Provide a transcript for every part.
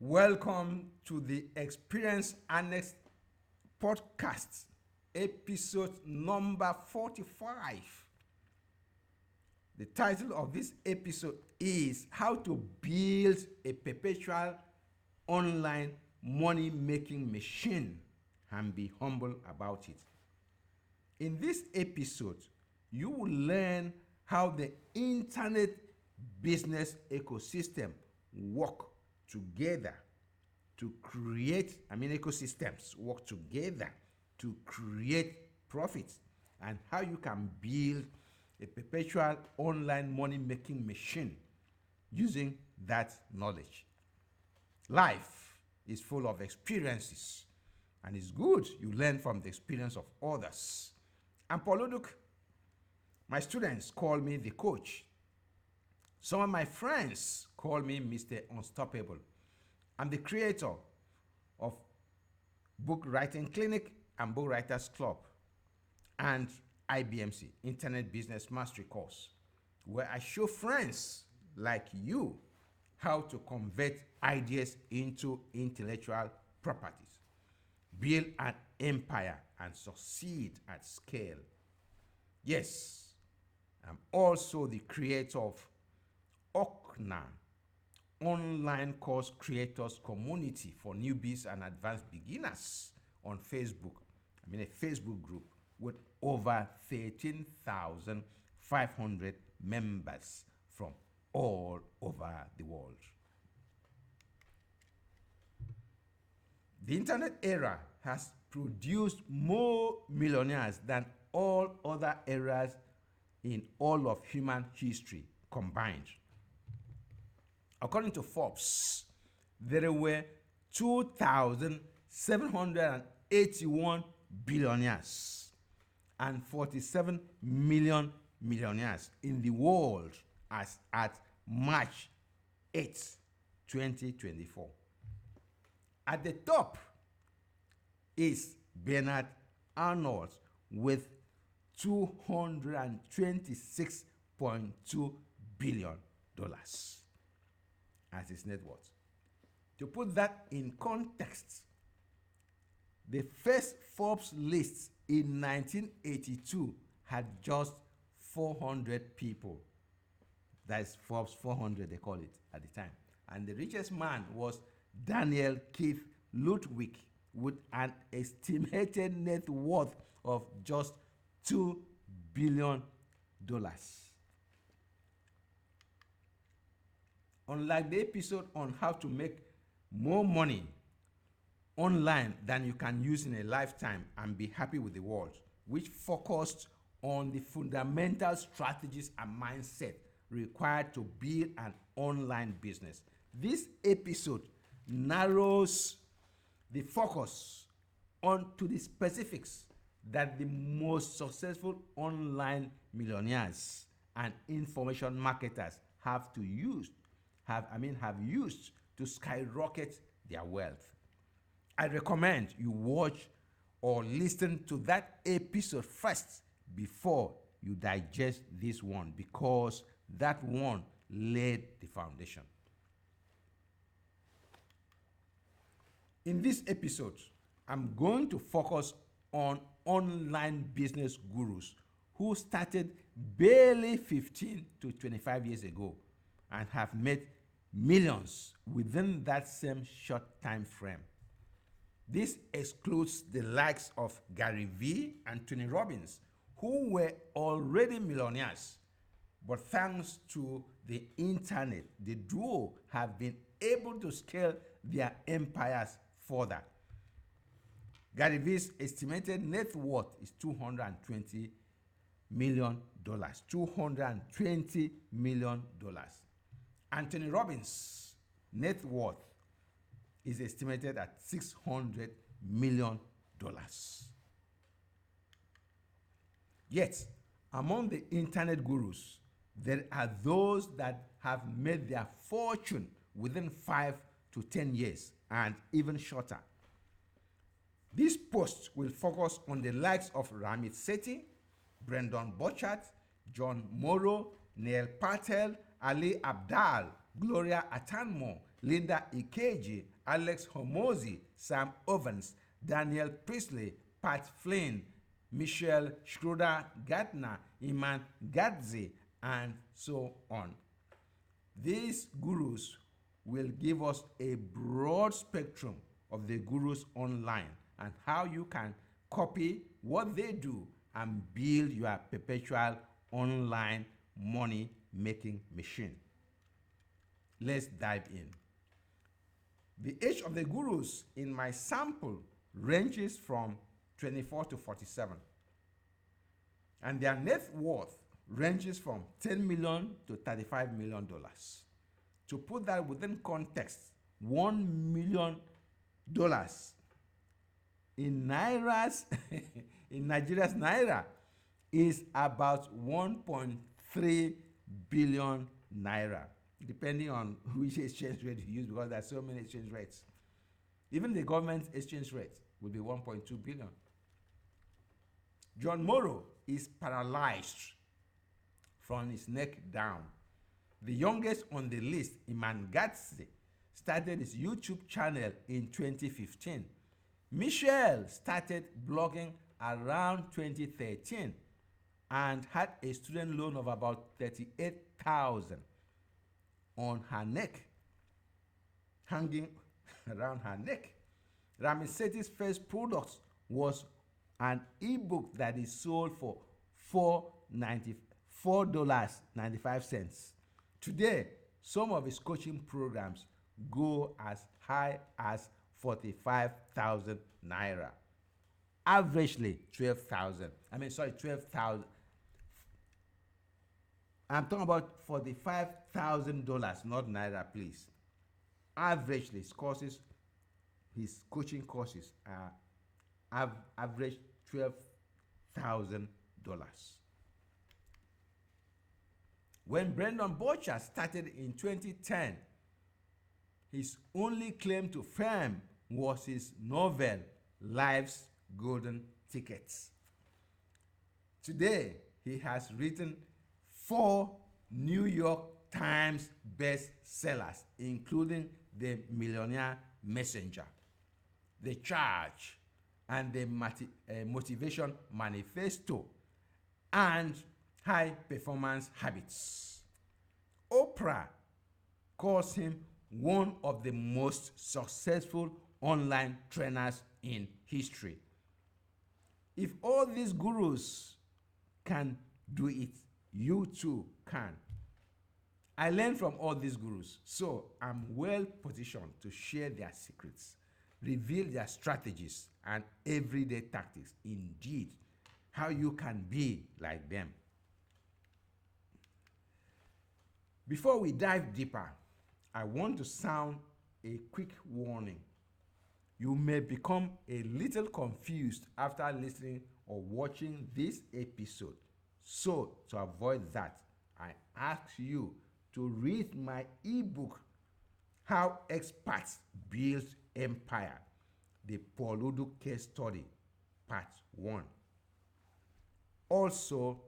Welcome to the Experience Annex podcast, episode number 45. The title of this episode is How to Build a Perpetual Online Money Making Machine and Be Humble About It. In this episode, you will learn how the internet business ecosystem work together to create, ecosystems work together to create profits, and how you can build a perpetual online money making machine using that knowledge. Life is full of experiences, and it's good you learn from the experience of others. I'm Paul Uduk. My students call me the coach. Some of my friends call me Mr. Unstoppable. I'm the creator of Book Writing Clinic and Book Writers Club and IBMC, Internet Business Mastery Course, where I show friends like you how to convert ideas into intellectual properties, build an empire, and succeed at scale. Yes, I'm also the creator of Okna, online course creators community for newbies and advanced beginners on Facebook. A Facebook group with over 13,500 members from all over the world. The internet era has produced more millionaires than all other eras in all of human history combined. According to Forbes, there were 2,781 billionaires and 47 million millionaires in the world as at March 8, 2024. At the top is Bernard Arnault with $226.2 billion as his net worth. To put that in context, the first Forbes list in 1982 had just 400 people. That is Forbes 400, they call it at the time. And the richest man was Daniel Keith Ludwig with an estimated net worth of just $2 billion. Unlike the episode on how to make more money online than you can use in a lifetime and be happy with the world, which focused on the fundamental strategies and mindset required to build an online business, this episode narrows the focus onto the specifics that the most successful online millionaires and information marketers have used to skyrocket their wealth. I recommend you watch or listen to that episode first before you digest this one, because that one laid the foundation. In this episode, I'm going to focus on online business gurus who started barely 15 to 25 years ago and have made millions within that same short time frame. This excludes the likes of Gary Vee and Tony Robbins, who were already millionaires, but thanks to the internet, the duo have been able to scale their empires further. Gary Vee's estimated net worth is $220 million. $220 million. Anthony Robbins' net worth is estimated at $600 million. Yet, among the internet gurus, there are those that have made their fortune within 5 to 10 years and even shorter. This post will focus on the likes of Ramit Sethi, Brendan Burchard, John Morrow, Neil Patel, Ali Abdal, Gloria Atanmo, Linda Ikeji, Alex Homozi, Sam Ovens, Daniel Priestley, Pat Flynn, Michelle Schroeder Gartner, Iman Gadzi, and so on. These gurus will give us a broad spectrum of the gurus online and how you can copy what they do and build your perpetual online money making machine. Let's dive in. The age of the gurus in my sample ranges from 24 to 47, and their net worth ranges from $10 million to $35 million. To put that within context, $1 million in Nairas, in Nigeria's Naira, is about 1.3 billion Naira, depending on which exchange rate you use, because there are so many exchange rates. Even the government exchange rate will be 1.2 billion. John Morrow is paralyzed from his neck down. The youngest on the list, Iman Gadzi, started his YouTube channel in 2015. Michelle started blogging around 2013 and had a student loan of about 38,000 on her neck, hanging around her neck. Ramisetti's first product was an ebook that is sold for $4.95. Today, some of his coaching programs go as high as 45,000 Naira. Averagely 12,000. I'm talking about $45,000, not Naira, please. Averagely, his coaching courses are average $12,000. When Brendan Boucher started in 2010, his only claim to fame was his novel, Life's Golden Tickets. Today, he has written 4 New York Times bestsellers, including The Millionaire Messenger, The Charge, and the Motivation Manifesto, and High Performance Habits. Oprah calls him one of the most successful online trainers in history. If all these gurus can do it, you too can. I learned from all these gurus, so I'm well positioned to share their secrets, reveal their strategies and everyday tactics, indeed, how you can be like them. Before we dive deeper, I want to sound a quick warning. You may become a little confused after listening or watching this episode. So, to avoid that, I ask you to read my ebook, How Experts Build Empire, the Paul Uduk Case Study, Part 1. Also,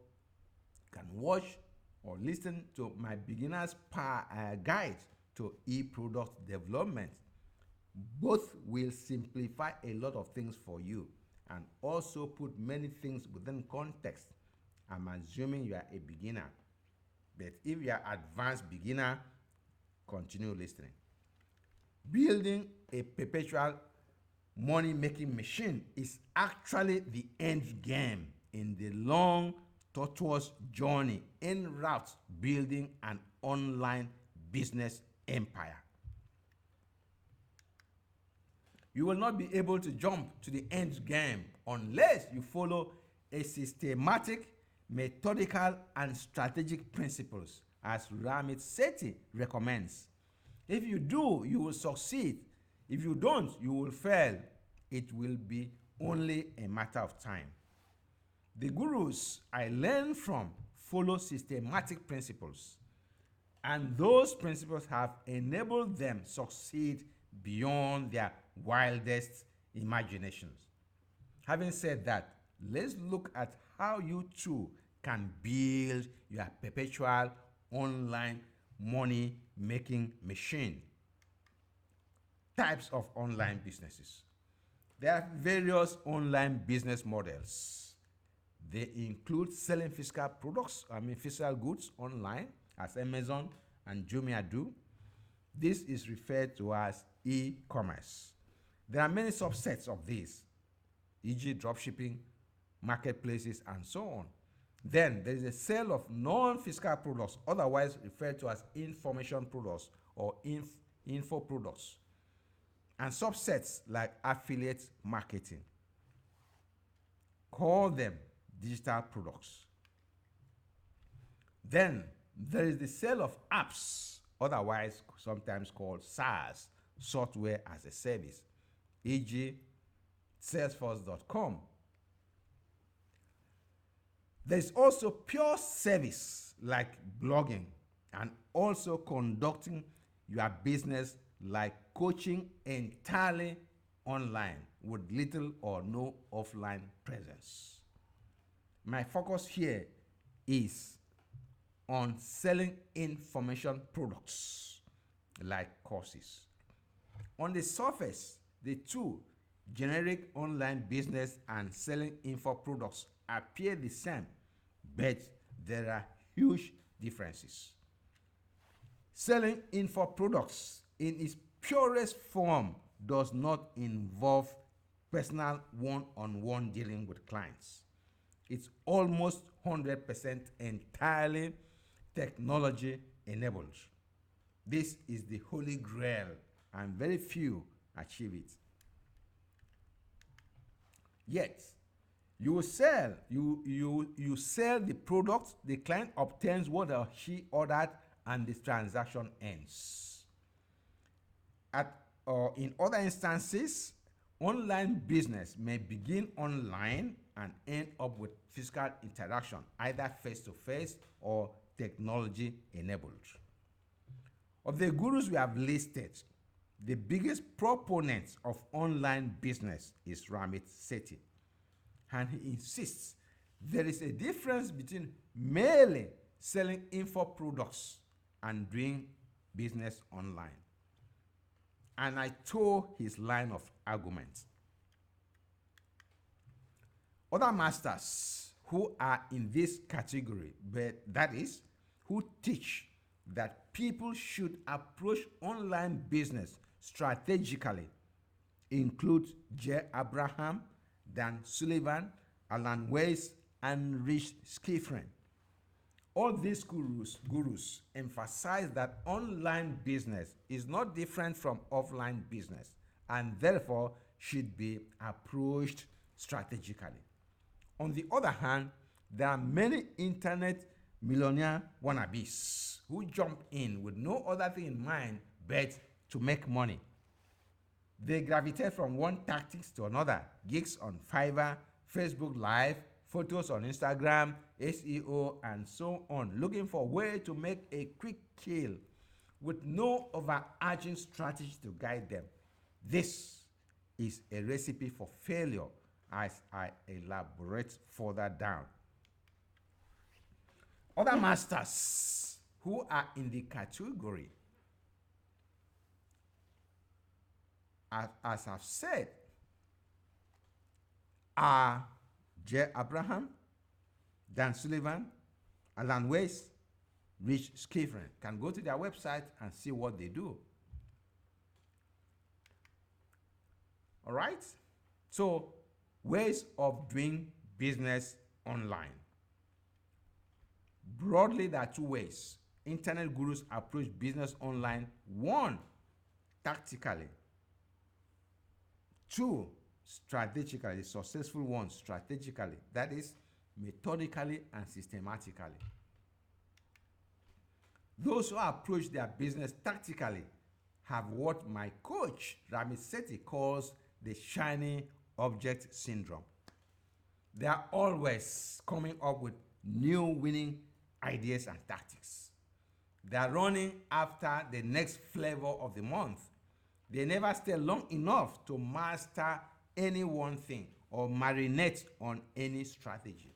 you can watch or listen to my beginner's guide to e-product development. Both will simplify a lot of things for you and also put many things within context. I'm assuming you are a beginner, but if you are advanced beginner, continue listening. Building a perpetual money-making machine is actually the end game in the long, tortuous journey en route building an online business empire. You will not be able to jump to the end game unless you follow a systematic, methodical, and strategic principles, as Ramit Sethi recommends. If you do, you will succeed. If you don't, you will fail. It will be only a matter of time. The gurus I learned from follow systematic principles, and those principles have enabled them succeed beyond their wildest imaginations. Having said that, let's look at how you too can build your perpetual online money making machine. Types of online businesses. There are various online business models. They include selling physical goods online, as Amazon and Jumia do. This is referred to as e-commerce. There are many subsets of this, e.g., dropshipping, marketplaces, and so on. Then there is a sale of non-physical products, otherwise referred to as information products or info products, and subsets like affiliate marketing. Call them digital products. Then there is the sale of apps, otherwise sometimes called SaaS, software as a service, e.g., salesforce.com. There is also pure service like blogging, and also conducting your business like coaching entirely online with little or no offline presence. My focus here is on selling information products like courses. On the surface, the two, generic online business and selling info products, appear the same, but there are huge differences. Selling info products in its purest form does not involve personal one-on-one dealing with clients. It's almost 100% entirely technology enabled. This is the holy grail, and very few achieve it. Yet, you sell the product, the client obtains what she ordered, and the transaction ends. In other instances, online business may begin online and end up with physical interaction, either face-to-face or technology-enabled. Of the gurus we have listed, the biggest proponent of online business is Ramit Sethi, and he insists there is a difference between merely selling info products and doing business online. And I tore his line of argument. Other masters who are in this category, but that is, who teach that people should approach online business strategically, include J. Abraham, Dan Sullivan, Alan Weiss, and Rich Schifrin. All these gurus emphasize that online business is not different from offline business, and therefore should be approached strategically. On the other hand, there are many internet millionaire wannabes who jump in with no other thing in mind but to make money. They gravitate from one tactics to another: gigs on Fiverr, Facebook Live, photos on Instagram, SEO, and so on, looking for a way to make a quick kill with no overarching strategy to guide them. This is a recipe for failure, as I elaborate further down. Other masters who are in the category, as I've said, are J. Abraham, Dan Sullivan, Alan Weiss, Rich Schifrin. Can go to their website and see what they do. All right? So, ways of doing business online. Broadly, there are two ways internet gurus approach business online. One, tactically. Two, strategically. The successful ones, strategically. That is, methodically and systematically. Those who approach their business tactically have what my coach, Ramit Sethi, calls the shiny object syndrome. They are always coming up with new winning ideas and tactics. They are running after the next flavor of the month. They never stay long enough to master any one thing or marinate on any strategy.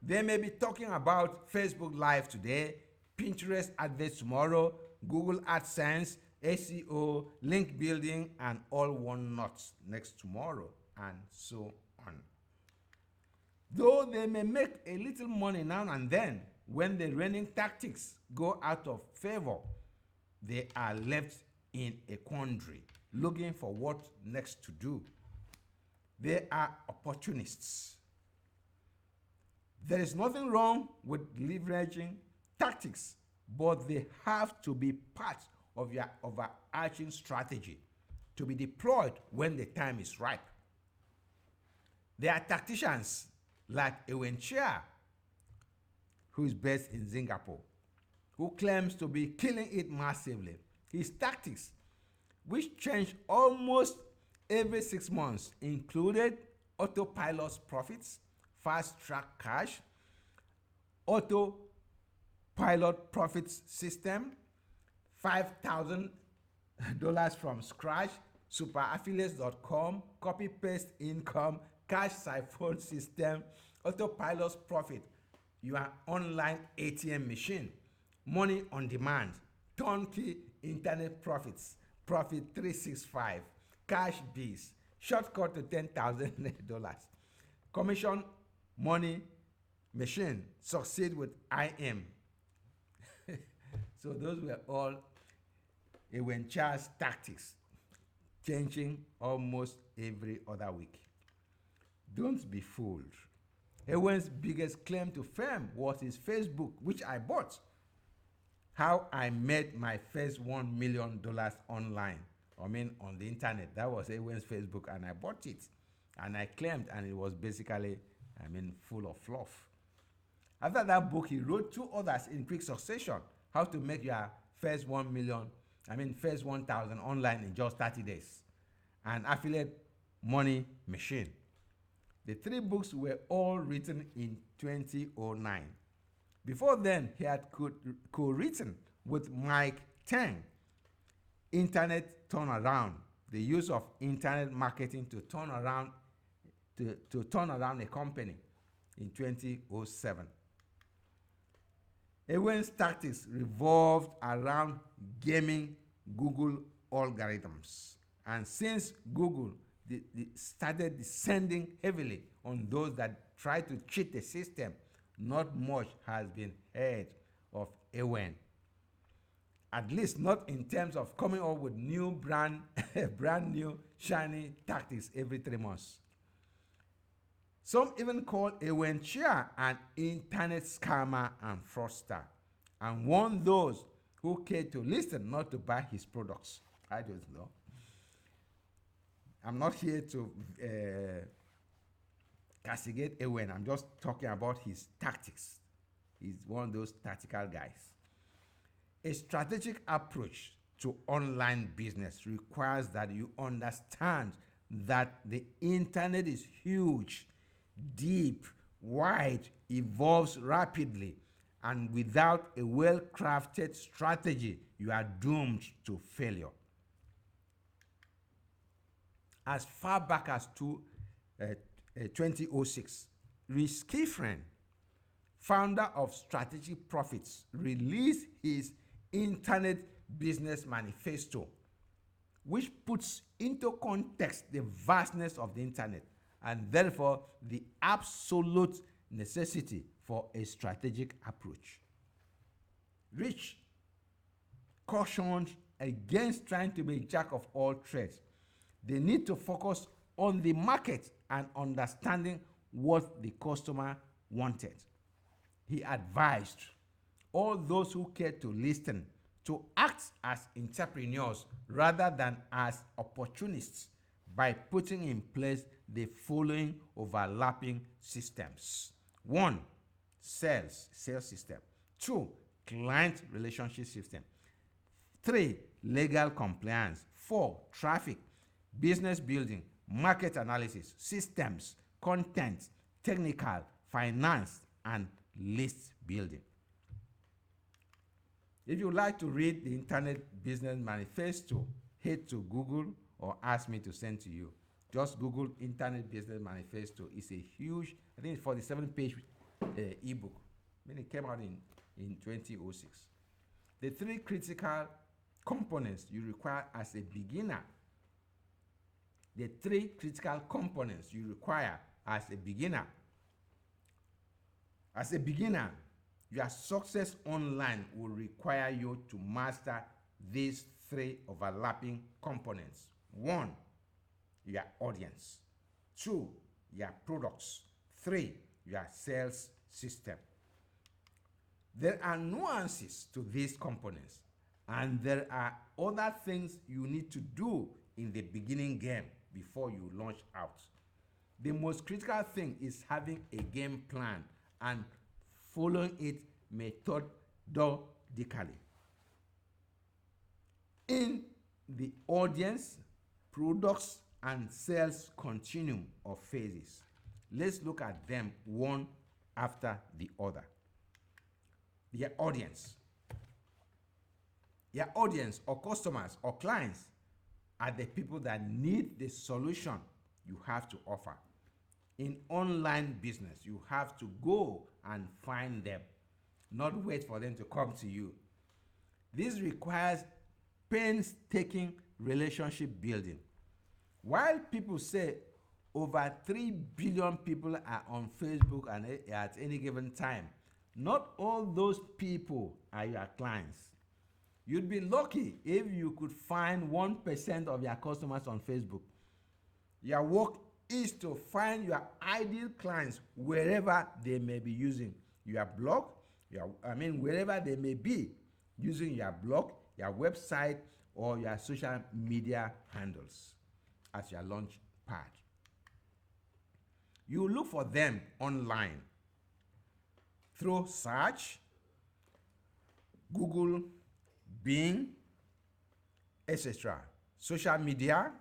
They may be talking about Facebook Live today, Pinterest adverts tomorrow, Google AdSense, SEO, link building, and all one not next tomorrow, and so on. Though they may make a little money now and then, when the reigning tactics go out of favor, they are left in a quandary, looking for what next to do. They are opportunists. There is nothing wrong with leveraging tactics, but they have to be part of your overarching strategy to be deployed when the time is ripe. There are tacticians like Ewen Chia, who is based in Singapore, who claims to be killing it massively. His tactics, which change almost every 6 months, included autopilot profits, fast track cash, autopilot profits system, $5,000 from scratch, superaffiliates.com, copy paste income, cash siphon system, autopilot profit, your online ATM machine, money on demand, turnkey internet profits, profit 365, cash biz, shortcut to $10,000, commission money machine, succeed with IM. So those were all Ewen Chia's tactics, changing almost every other week. Don't be fooled. Ewen's biggest claim to fame was his Facebook, which I bought. How I made my first $1 million online. On the internet. That was Ewen's Facebook, and I bought it. And I claimed, and it was basically, full of fluff. After that book, he wrote 2 others in quick succession. How to make your first 1,000 online in just 30 days. An affiliate money machine. The 3 books were all written in 2009. Before then, he had co-written with Mike Tang, Internet Turnaround, the use of internet marketing to turn around a company in 2007. Ewen's tactics revolved around gaming Google algorithms. And since Google started descending heavily on those that try to cheat the system, not much has been heard of Ewen. At least not in terms of coming up with new brand new shiny tactics every 3 months. Some even call Ewen Chia an internet scammer and fraudster, and warn those who care to listen not to buy his products. I don't know. I'm not here to castigate Ewen. I'm just talking about his tactics. He's one of those tactical guys. A strategic approach to online business requires that you understand that the internet is huge, deep, wide, evolves rapidly, and without a well-crafted strategy, you are doomed to failure. As far back as 2006, Rich Kifrin, founder of Strategic Profits, released his Internet Business Manifesto, which puts into context the vastness of the internet and therefore the absolute necessity for a strategic approach. Rich cautioned against trying to be a jack of all trades. They need to focus on the market and understanding what the customer wanted. He advised all those who care to listen to act as entrepreneurs rather than as opportunists by putting in place the following overlapping systems. 1, sales system. 2, client relationship system. 3, legal compliance. 4, traffic, business building, market analysis, systems, content, technical, finance, and list building. If you would like to read the Internet Business Manifesto, head to Google or ask me to send to you. Just Google Internet Business Manifesto. It's a huge, I think it's 47-page ebook. It came out in 2006. The three critical components you require as a beginner. The three critical components you require as a beginner. As a beginner, your success online will require you to master these three overlapping components. One, your audience. Two, your products. Three, your sales system. There are nuances to these components, and there are other things you need to do in the beginning game before you launch out. The most critical thing is having a game plan and following it methodically. In the audience, products, and sales continuum of phases, let's look at them one after the other. Your audience. Your audience or customers or clients are the people that need the solution you have to offer. In online business, you have to go and find them, not wait for them to come to you. This requires painstaking relationship building. While people say over 3 billion people are on Facebook and at any given time, not all those people are your clients. You'd be lucky if you could find 1% of your customers on Facebook. Your work is to find your ideal clients wherever they may be using your blog, wherever they may be using your blog, your website, or your social media handles as your launch pad. You look for them online through search, Google, Bing, etc. Social media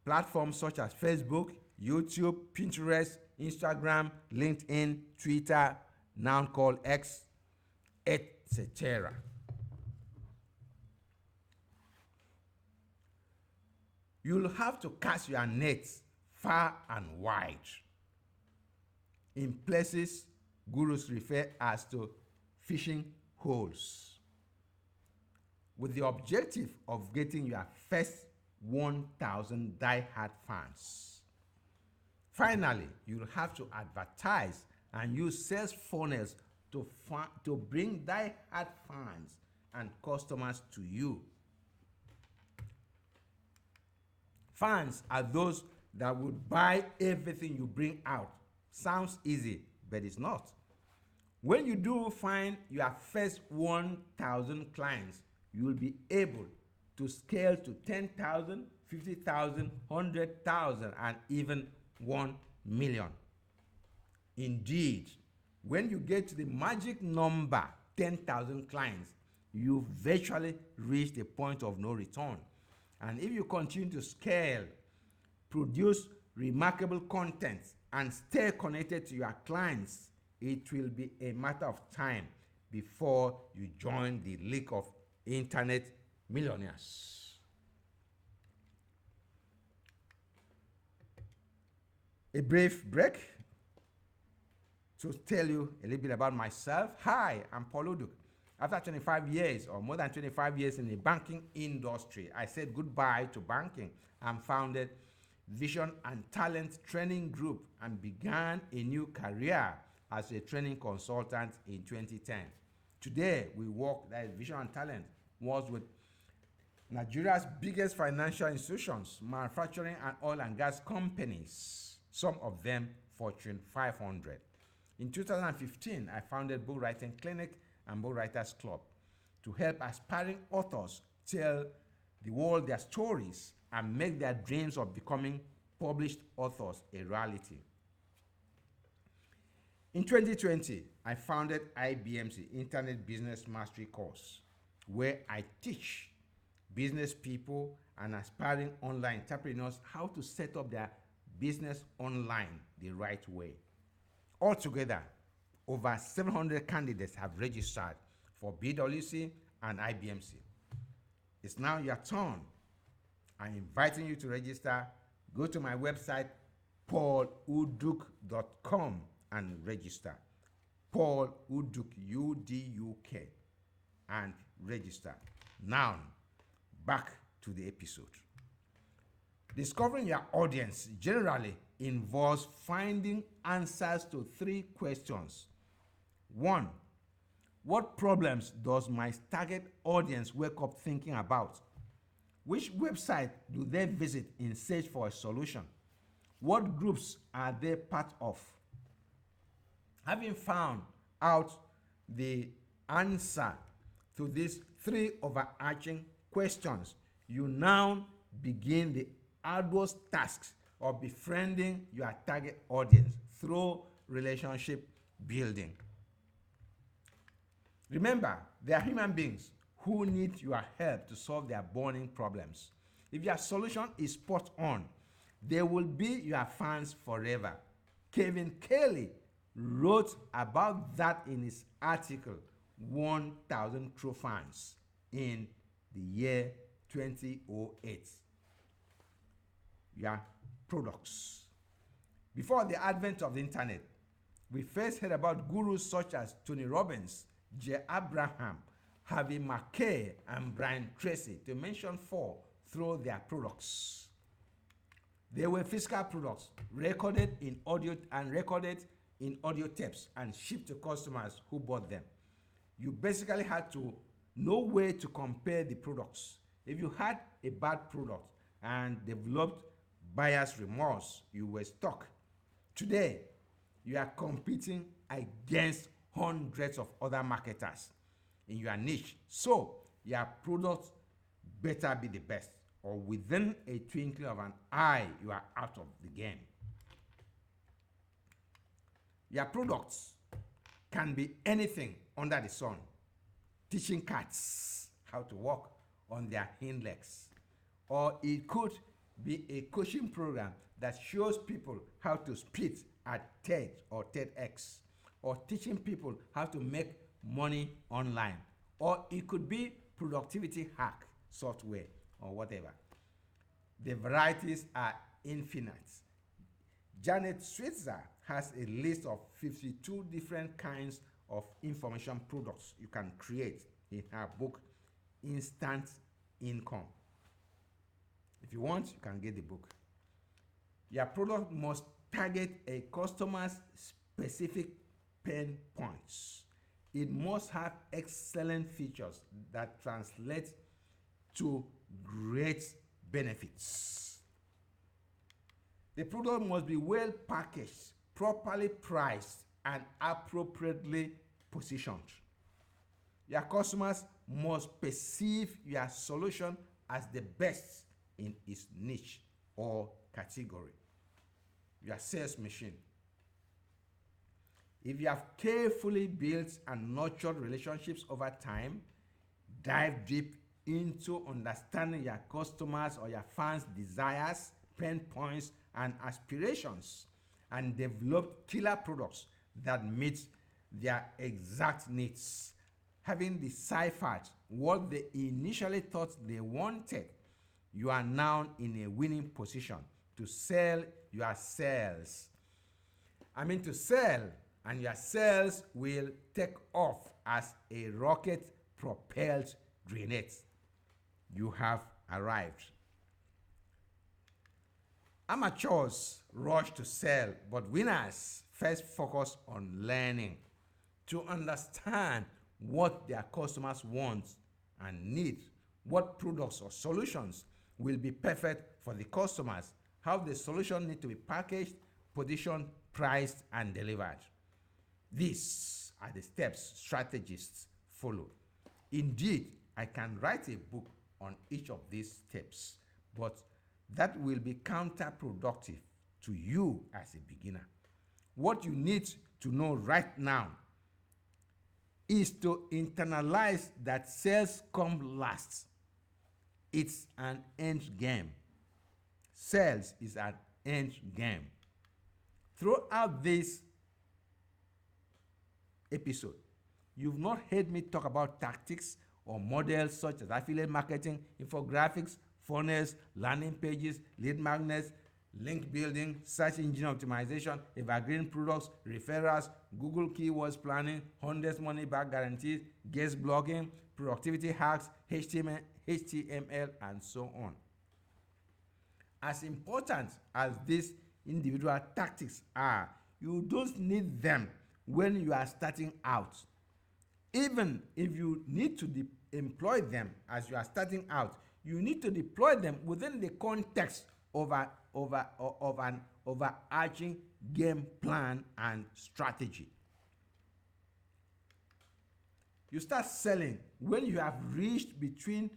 platforms such as Facebook, YouTube, Pinterest, Instagram, LinkedIn, Twitter, now called X, etc. You'll have to cast your nets far and wide in places gurus refer as to fishing holes, with the objective of getting your first 1,000 die-hard fans. Finally, you'll have to advertise and use sales funnels to bring die-hard fans and customers to you. Fans are those that would buy everything you bring out. Sounds easy, but it's not. When you do find your first 1,000 clients, you will be able to scale to 10,000, 50,000, 100,000, and even 1 million. Indeed, when you get to the magic number 10,000 clients, you virtually reach the point of no return. And if you continue to scale, produce remarkable content, and stay connected to your clients, it will be a matter of time before you join the league of internet millionaires. A brief break to tell you a little bit about myself. Hi, I'm Paul Uduk. After 25 years or more than 25 years in the banking industry, I said goodbye to banking and founded Vision and Talent Training Group and began a new career as a training consultant in 2010. Today, we work as Vision and Talent was with Nigeria's biggest financial institutions, manufacturing and oil and gas companies, some of them Fortune 500. In 2015, I founded Book Writing Clinic and Book Writers Club to help aspiring authors tell the world their stories and make their dreams of becoming published authors a reality. In 2020, I founded IBMC, Internet Business Mastery Course, where I teach business people and aspiring online entrepreneurs how to set up their business online the right way. Altogether, over 700 candidates have registered for BWC and IBMC. It's now your turn. I'm inviting you to register. Go to my website, pauluduk.com, and register. Paul Uduk, U-D-U-K. And register. Now, back to the episode. Discovering your audience generally involves finding answers to 3 questions. 1. What problems does my target audience wake up thinking about? Which website do they visit in search for a solution? What groups are they part of? Having found out the answer to these 3 overarching questions, you now begin the arduous task of befriending your target audience through relationship building. Remember, they are human beings who need your help to solve their burning problems. If your solution is spot on, they will be your fans forever. Kevin Kelly wrote about that in his article, 1,000 True Fans, in the year 2008. Your products. Before the advent of the internet, we first heard about gurus such as Tony Robbins, J. Abraham, Harvey Mackay, and Brian Tracy, to mention 4, through their products. They were physical products recorded in audio tapes and shipped to customers who bought them. You basically had to know where to compare the products. If you had a bad product and developed buyer's remorse, you were stuck. Today, you are competing against hundreds of other marketers in your niche. So, your product better be the best, or within a twinkling of an eye, you are out of the game. Your products can be anything under the sun. Teaching cats how to walk on their hind legs. Or it could be a coaching program that shows people how to speak at TED or TEDx. Or teaching people how to make money online. Or it could be productivity hack software or whatever. The varieties are infinite. Janet Switzer has a list of 52 different kinds of information products you can create in her book, Instant Income. If you want, you can get the book. Your product must target a customer's specific pain points. It must have excellent features that translate to great benefits. The product must be well packaged, properly priced, and appropriately positioned. Your customers must perceive your solution as the best in its niche or category. Your sales machine. If you have carefully built and nurtured relationships over time, dive deep into understanding your customers or your fans' desires, pain points, and aspirations, and develop killer products that meet their exact needs. Having deciphered what they initially thought they wanted, you are now in a winning position to sell your sales. To sell, and your sales will take off as a rocket-propelled grenade. You have arrived. Amateurs rush to sell, but winners first focus on learning to understand what their customers want and need, what products or solutions will be perfect for the customers, how the solution needs to be packaged, positioned, priced, and delivered. These are the steps strategists follow. Indeed, I can write a book on each of these steps, but that will be counterproductive to you as a beginner. What you need to know right now is to internalize that sales come last. It's an end game. Sales is an end game. Throughout this episode, you've not heard me talk about tactics or models such as affiliate marketing, infographics, funnels, landing pages, lead magnets, link building, search engine optimization, evergreen products, referrals, Google keywords planning, 100 money back guarantees, guest blogging, productivity hacks, HTML, and so on. As important as these individual tactics are, you don't need them when you are starting out. Even if you need to employ them as you are starting out, you need to deploy them within the context of an overarching game plan and strategy. You start selling when you have reached between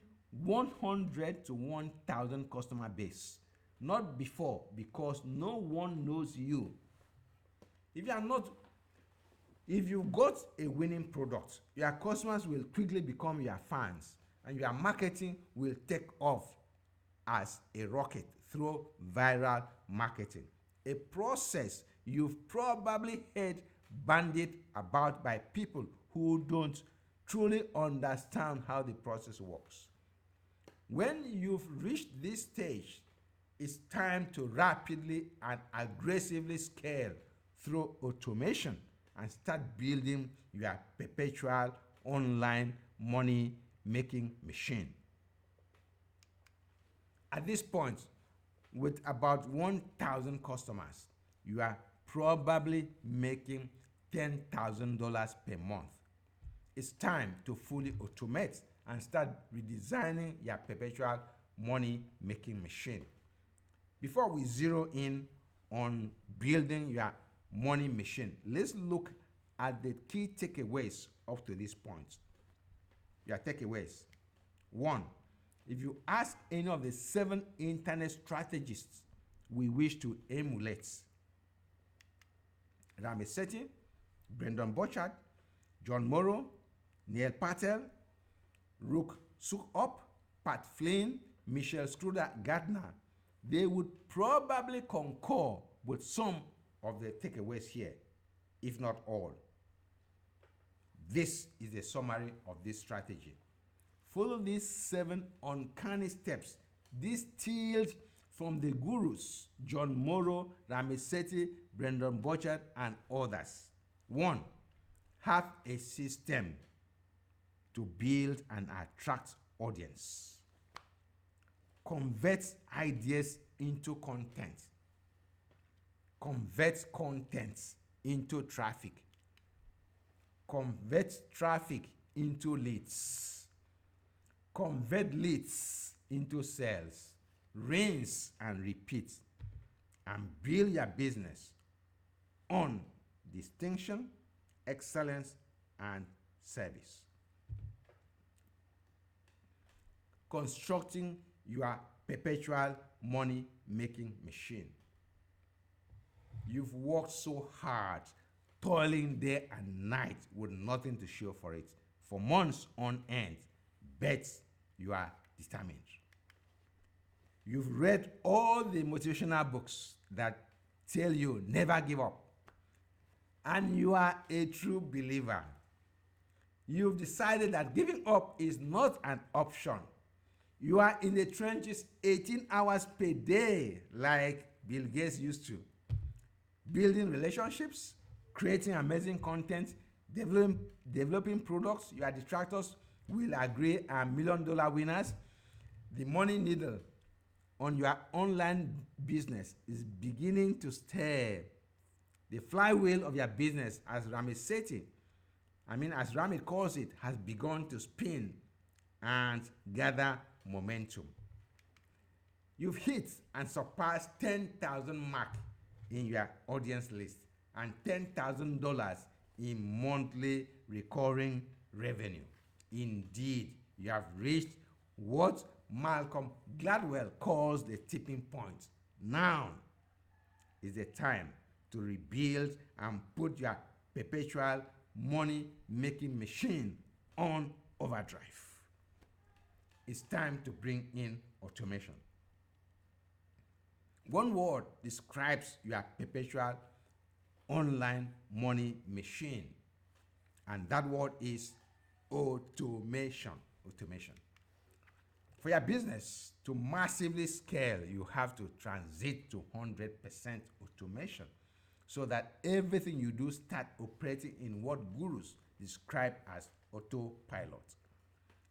100 to 1,000 customer base, not before, because no one knows you. If you got a winning product, your customers will quickly become your fans, and your marketing will take off as a rocket through viral marketing, a process you've probably heard bandied about by people who don't truly understand how the process works. When you've reached this stage, it's time to rapidly and aggressively scale through automation and start building your perpetual online money making machine. At this point, with about 1,000 customers, you are probably making $10,000 per month. It's time to fully automate and start redesigning your perpetual money making machine. Before we zero in on building your money machine, let's look at the key takeaways up to this point. Your takeaways. 1. If you ask any of the 7 internet strategists we wish to emulate, Rami Sethi, Brendan Burchard, John Morrow, Neil Patel, Rook Sukop, Pat Flynn, Michelle Schroeder Gardner, they would probably concur with some of the takeaways here, if not all. This is a summary of this strategy. Follow these 7 uncanny steps distilled from the gurus, John Morrow, Rami Sethi, Brendan Burchard, and others. 1. Have a system to build and attract audience. Convert ideas into content. Convert content into traffic. Convert traffic into leads. Convert leads into sales. Rinse and repeat. And build your business on distinction, excellence, and service. Constructing your perpetual money making machine. You've worked so hard, toiling day and night with nothing to show for it for months on end, but you are determined. You've read all the motivational books that tell you never give up, and you are a true believer. You've decided that giving up is not an option. You are in the trenches 18 hours per day like Bill Gates used to. Building relationships, creating amazing content, developing products your detractors will agree are $1 million winners. The money needle on your online business is beginning to stir. The flywheel of your business, as Rami calls it, has begun to spin and gather momentum. You've hit and surpassed 10,000 mark in your audience list and $10,000 in monthly recurring revenue. Indeed, you have reached what Malcolm Gladwell calls the tipping point. Now is the time to rebuild and put your perpetual money making machine on overdrive. It's time to bring in automation. One word describes your perpetual online money machine, and that word is automation. Automation. For your business to massively scale, you have to transit to 100% automation so that everything you do start operating in what gurus describe as autopilot.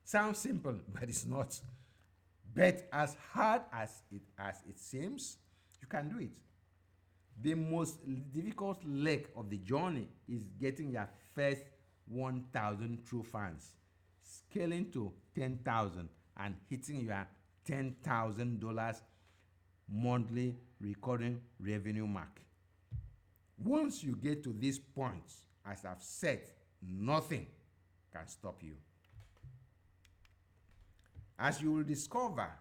Sounds simple, but it's not. But as hard as it seems, you can do it. The most difficult leg of the journey is getting your first 1,000 true fans, scaling to 10,000 and hitting your $10,000 monthly recurring revenue mark. Once you get to this point, as I've said, nothing can stop you. As you will discover,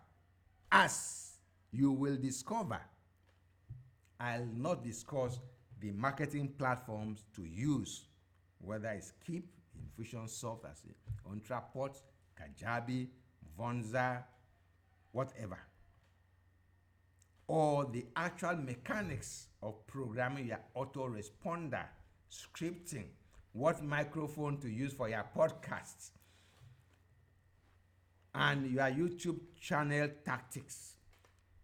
I'll not discuss the marketing platforms to use, whether it's Keep, Infusionsoft, as Ontraport, Kajabi, Vonza, whatever, or the actual mechanics of programming your autoresponder, scripting, what microphone to use for your podcasts, and your YouTube channel tactics.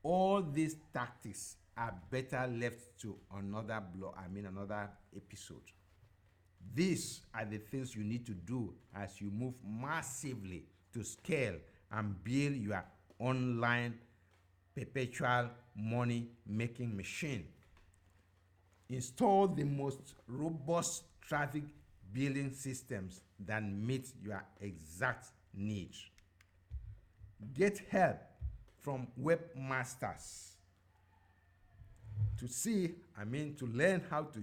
All these tactics are better left to another another episode. These are the things you need to do as you move massively to scale and build your online perpetual money making machine. Install the most robust traffic building systems that meet your exact needs. Get help from webmasters to learn how to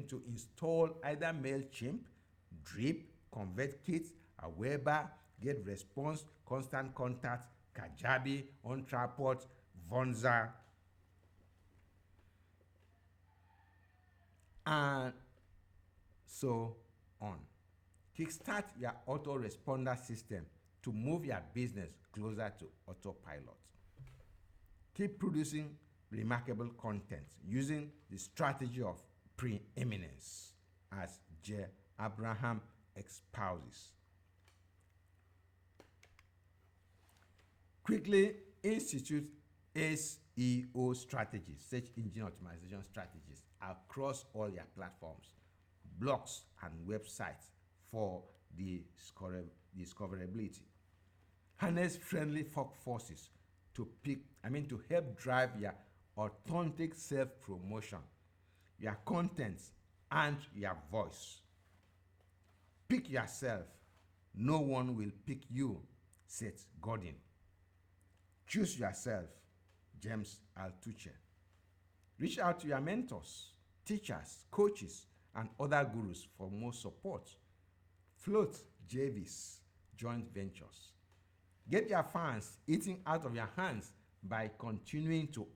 to install either MailChimp, Drip, ConvertKit, Aweber, GetResponse, Constant Contact, Kajabi, Ontraport, Vonza, and so on. Kickstart your autoresponder system to move your business closer to autopilot. Keep producing remarkable content using the strategy of preeminence, as J. Abraham espouses. Quickly institute SEO strategies, search engine optimization strategies, across all your platforms, blogs, and websites for discoverability. Harness friendly forces to help drive your authentic self-promotion, your content, and your voice. Pick yourself. No one will pick you, Seth Godin. Choose yourself, James Altuche. Reach out to your mentors, teachers, coaches, and other gurus for more support. Float JVs, joint ventures. Get your fans eating out of your hands by continuing to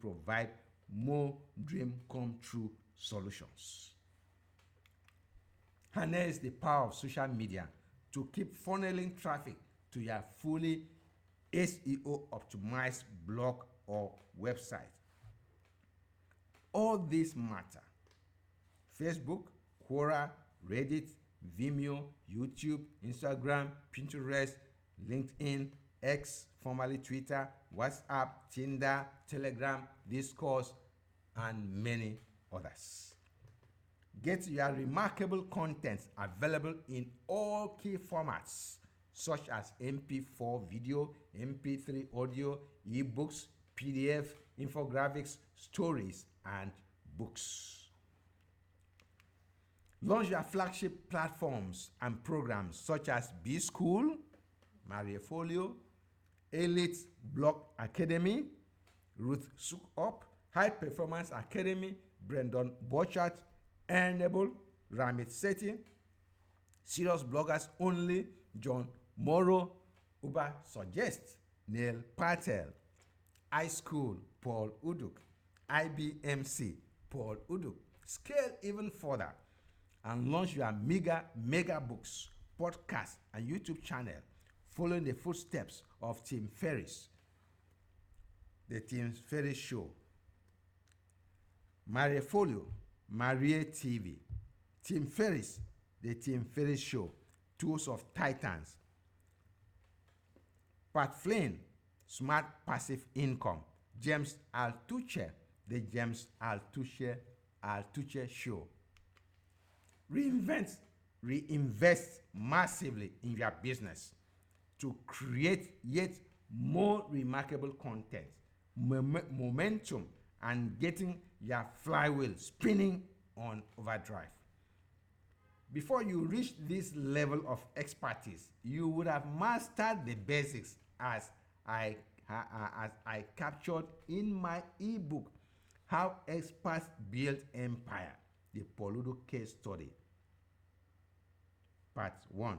provide more dream come true solutions. Harness the power of social media to keep funneling traffic to your fully SEO optimized blog or website. All these matter. Facebook, Quora, Reddit, Vimeo, YouTube, Instagram, Pinterest, LinkedIn, X, formerly Twitter, WhatsApp, Tinder, Telegram, Discord, and many others. Get your remarkable content available in all key formats, such as MP4 video, MP3 audio, ebooks, PDF, infographics, stories, and books. Launch your flagship platforms and programs such as B School, Mariefolio, Elite Blog Academy, Ruth Sukup, High Performance Academy, Brendan Borchardt, Earnable, Ramit Sethi, Serious Bloggers Only, John Morrow, Uber Suggest, Neil Patel, iSchool, Paul Uduk, IBMC, Paul Uduk. Scale even further and launch your mega books, podcast, and YouTube channel, following the footsteps of Tim Ferriss, the Tim Ferriss Show, Mariefolio, Marie TV, Tim Ferriss, the Tim Ferriss Show, Tools of Titans, Pat Flynn, Smart Passive Income. James Altucher, The James Altucher Show. Reinvest massively in your business to create yet more remarkable content, momentum, and getting your flywheel spinning on overdrive. Before you reach this level of expertise, you would have mastered the basics as I captured in my ebook, How Experts Build Empire, the Paul Uduk Case Study. Part 1.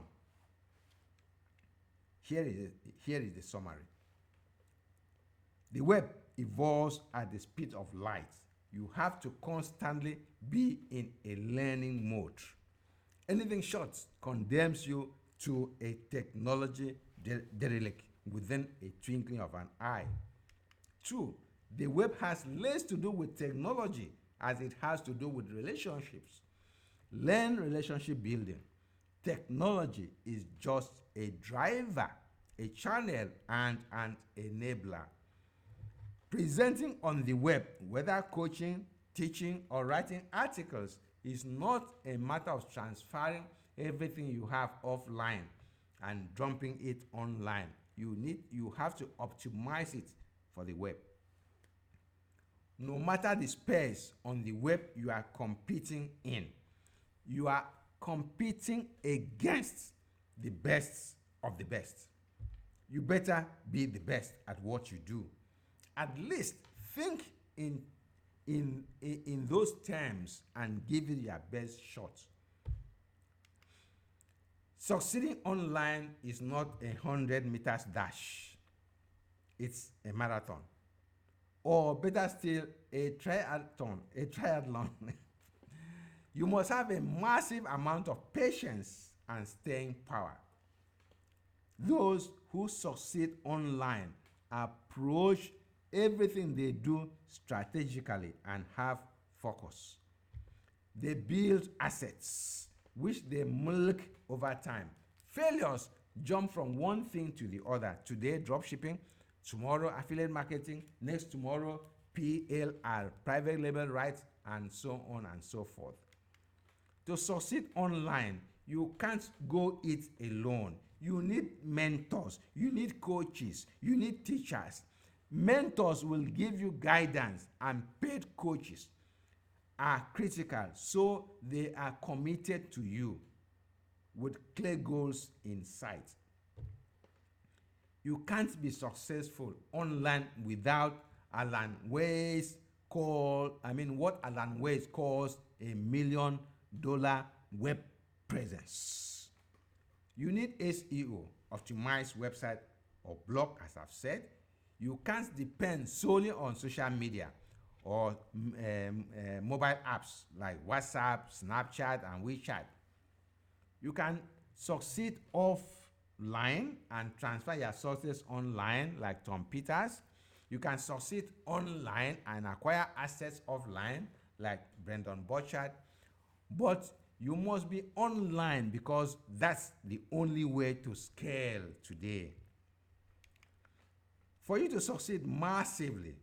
Here is the summary. The web evolves at the speed of light. You have to constantly be in a learning mode. Anything short condemns you to a technology derelict within a twinkling of an eye. 2. The web has less to do with technology as it has to do with relationships. Learn relationship building. Technology is just a driver, a channel, and an enabler. Presenting on the web, whether coaching, teaching, or writing articles, is not a matter of transferring everything you have offline and dumping it online. You have to optimize it for the web. No matter the space on the web you are competing in, you are competing against the best of the best. You better be the best at what you do. At least think in those terms and give it your best shot. Succeeding online is not a 100 meters dash. It's a marathon. Or better still, a triathlon. You must have a massive amount of patience and staying power. Those who succeed online approach everything they do strategically and have focus. They build assets which they milk over time. Failures jump from one thing to the other. Today, dropshipping. Tomorrow, affiliate marketing. Next tomorrow, PLR, private label rights, and so on and so forth. To succeed online, you can't go it alone. You need mentors, you need coaches, you need teachers. Mentors will give you guidance, and paid coaches are critical, so they are committed to you with clear goals in sight. You can't be successful online without what Alan Weiss calls $1 million web presence. You need SEO, optimized website or blog, as I've said. You can't depend solely on social media or mobile apps like WhatsApp, Snapchat, and WeChat. You can succeed offline and transfer your success online like Tom Peters. You can succeed online and acquire assets offline like Brendan Burchard. But you must be online because that's the only way to scale today. For you to succeed massively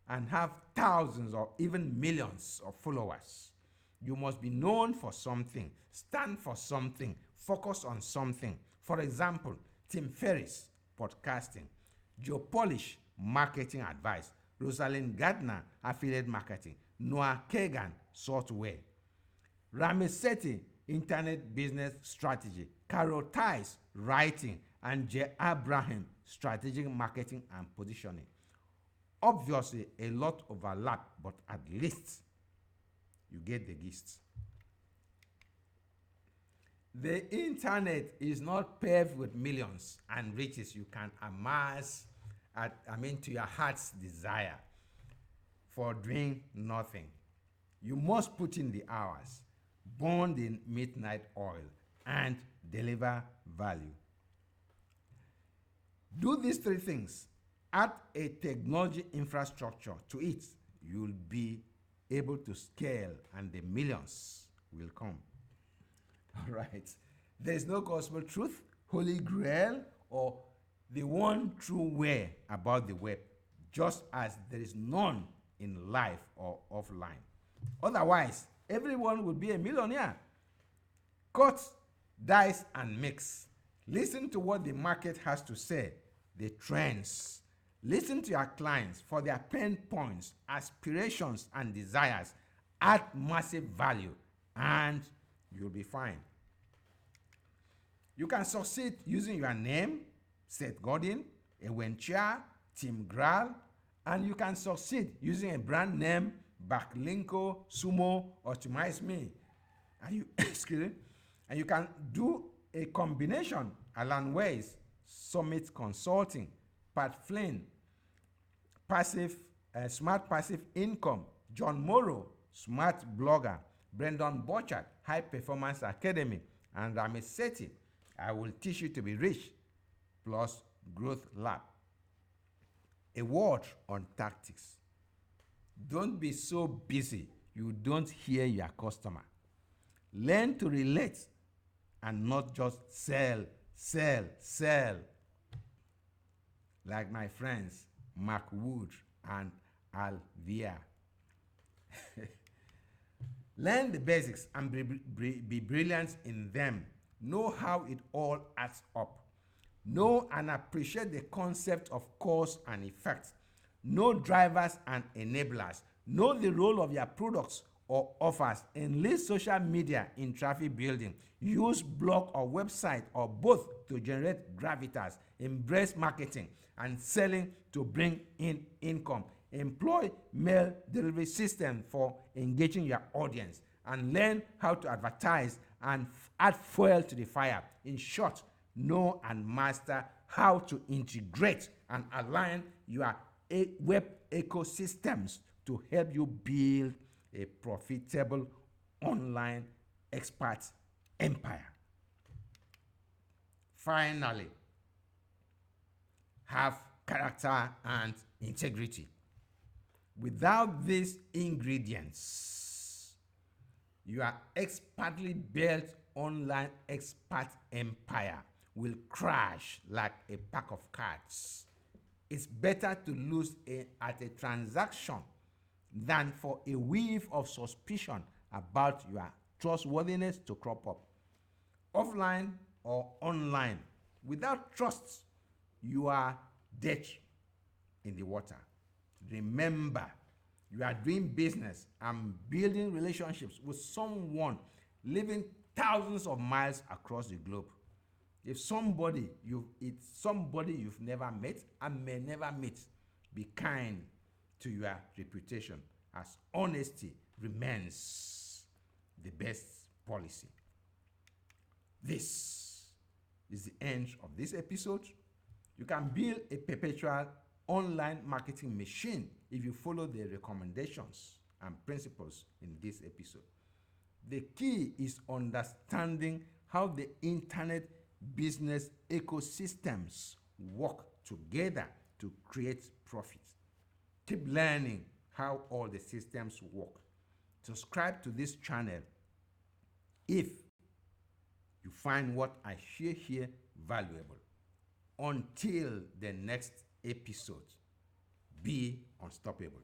and have thousands or even millions of followers, you must be known for something, stand for something, focus on something. For example, Tim Ferriss, podcasting; Joe Polish, marketing advice; Rosalind Gardner, affiliate marketing; Noah Kagan, software; Ramesh Sethi, internet business strategy; Carol Tice, writing; and Jay Abraham, strategic marketing and positioning. Obviously, a lot overlap, but at least you get the gist. The internet is not paved with millions and riches you can amass to your heart's desire for doing nothing. You must put in the hours, burn the midnight oil, and deliver value. Do these three things. Add a technology infrastructure to it. You'll be able to scale and the millions will come. All right. There is no gospel truth, holy grail, or the one true way about the web, just as there is none in life or offline. Otherwise, everyone would be a millionaire. Cut, dice, and mix. Listen to what the market has to say, the trends. Listen to your clients for their pain points, aspirations, and desires. Add massive value, and you'll be fine. You can succeed using your name, Seth Godin, Ewenchia, Tim Graal, and you can succeed using a brand name, Backlinko, Sumo, Optimize Me. And you, excuse me, and you can do a combination, Alan Weiss, Summit Consulting, Pat Flynn, Smart Passive Income, John Morrow, Smart Blogger, Brendan Burchard, High Performance Academy, and Ramesh Sethi, I will teach you to be rich, plus Growth Lab. A word on tactics. Don't be so busy you don't hear your customer. Learn to relate and not just sell, sell, sell. Like my friends, Mark Wood and Al Via. Learn the basics and be brilliant in them. Know how it all adds up. Know and appreciate the concept of cause and effect. Know drivers and enablers. Know the role of your products or offers. Enlist social media in traffic building. Use blog or website or both to generate gravitas. Embrace marketing and selling to bring in income. Employ mail delivery system for engaging your audience, and learn how to advertise and add fuel to the fire. In short, know and master how to integrate and align your web ecosystems to help you build a profitable online expert empire. Finally, have character and integrity. Without these ingredients, your expertly built online expert empire will crash like a pack of cards. It's better to lose at a transaction than for a wave of suspicion about your trustworthiness to crop up. Offline or online, without trust, you are dead in the water. Remember, you are doing business and building relationships with someone living thousands of miles across the globe. It's somebody you've never met and may never meet. Be kind to your reputation, as honesty remains the best policy. This is the end of this episode. You can build a perpetual online marketing machine if you follow the recommendations and principles in this episode. The key is understanding how the internet business ecosystems work together to create profit. Keep learning how all the systems work. Subscribe to this channel if you find what I share here valuable. Until the next episode, be unstoppable.